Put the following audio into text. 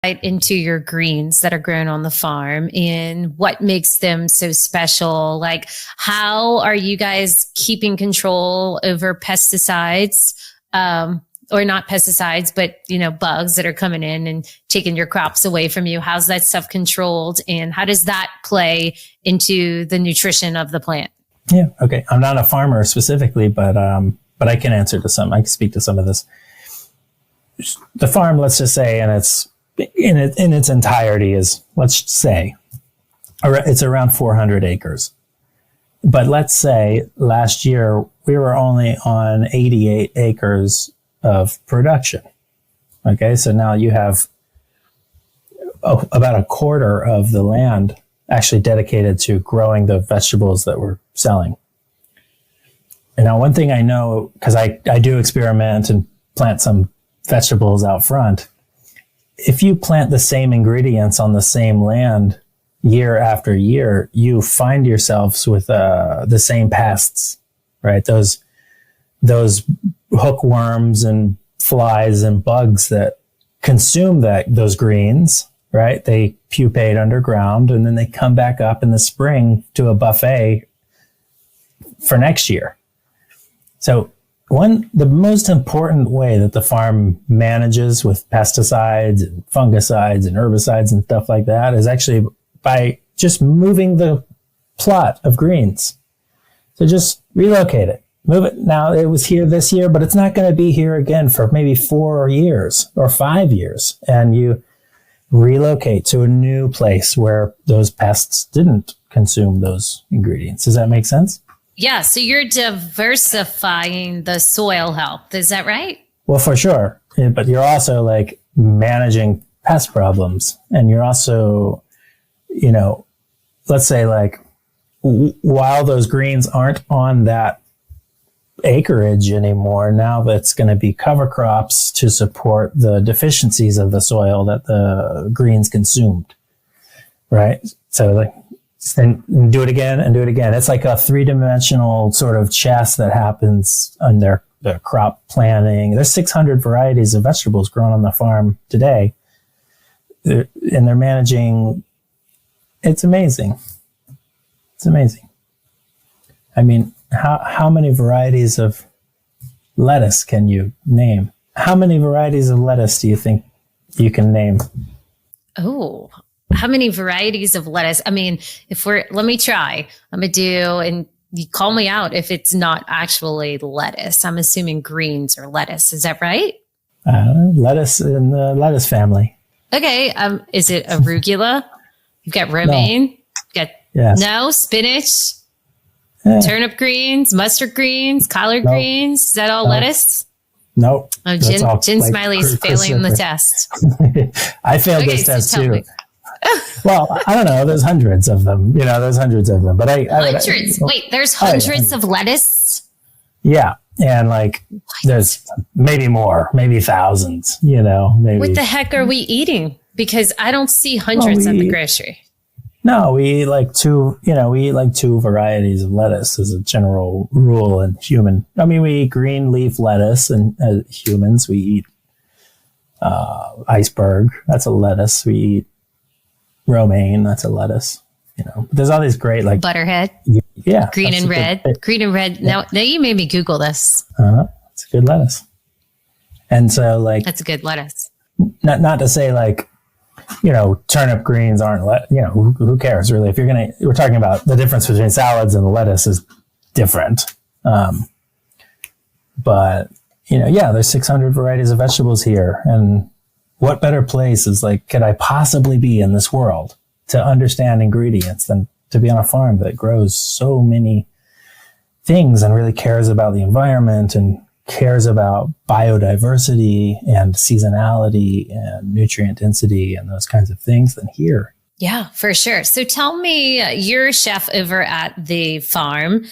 into your greens that are grown on the farm and what makes them so special. Like, how are you guys keeping control over pesticides, or not pesticides, but, bugs that are coming in and taking your crops away from you? How's that stuff controlled, and how does that play into the nutrition of the plant? Yeah. Okay. I'm not a farmer specifically, but I can I can speak to some of this. The farm, let's just say, and it's in its entirety is, let's say, it's around 400 acres. But let's say last year we were only on 88 acres of production. Okay. So now you have about a quarter of the land actually dedicated to growing the vegetables that we're selling. And now one thing I know, because I do experiment and plant some vegetables out front, if you plant the same ingredients on the same land year after year, you find yourselves with the same pests, right? Those hookworms and flies and bugs that consume those greens, right? They pupate underground and then they come back up in the spring to a buffet for next year. So the most important way that the farm manages with pesticides and fungicides and herbicides and stuff like that is actually by just moving the plot of greens. So just relocate it. Move it. Now it was here this year, but it's not going to be here again for maybe 4 years or 5 years. And you relocate to a new place where those pests didn't consume those ingredients. Does that make sense? Yeah. So you're diversifying the soil health. Is that right? Well, for sure. But you're also like managing pest problems. And you're also, let's say like while those greens aren't on that acreage anymore, now that's going to be cover crops to support the deficiencies of the soil that the greens consumed. Right. So like, then do it again and do it again. It's like a 3-dimensional sort of chess that happens on the crop planting. There's 600 varieties of vegetables grown on the farm today. And they're managing. It's amazing. It's amazing. I mean, how many varieties of lettuce can you name? How many varieties of lettuce do you think you can name? Oh, how many varieties of lettuce? I mean, let me try. I'm going to do, and you call me out if it's not actually lettuce. I'm assuming greens or lettuce. Is that right? Lettuce in the lettuce family. Okay. Is it arugula? You've got romaine. No. No, spinach, turnip greens, mustard greens, collard greens. Is that all lettuce? Nope. Oh, Jen Smiley's failing the test. I failed this test too. Well, I don't know. There's hundreds of them. There's hundreds of them. But hundreds. Wait, there's hundreds of lettuce? Yeah. And there's maybe more, maybe thousands, maybe. What the heck are we eating? Because I don't see hundreds at the grocery. No, we eat like two varieties of lettuce as a general rule in human. I mean, we eat green leaf lettuce, and as humans, we eat iceberg. That's a lettuce. We eat romaine. That's a lettuce. But there's all these great butterhead. Yeah. Green and red. Green and red. Yeah. Now you made me Google this. It's a good lettuce. And so that's a good lettuce. Not to say turnip greens aren't, who cares really? If we're talking about the difference between salads and lettuce is different. But, there's 600 varieties of vegetables here. And what better place could I possibly be in this world to understand ingredients than to be on a farm that grows so many things and really cares about the environment and cares about biodiversity and seasonality and nutrient density and those kinds of things than here. Yeah, for sure. So tell me, you're a chef over at the farm.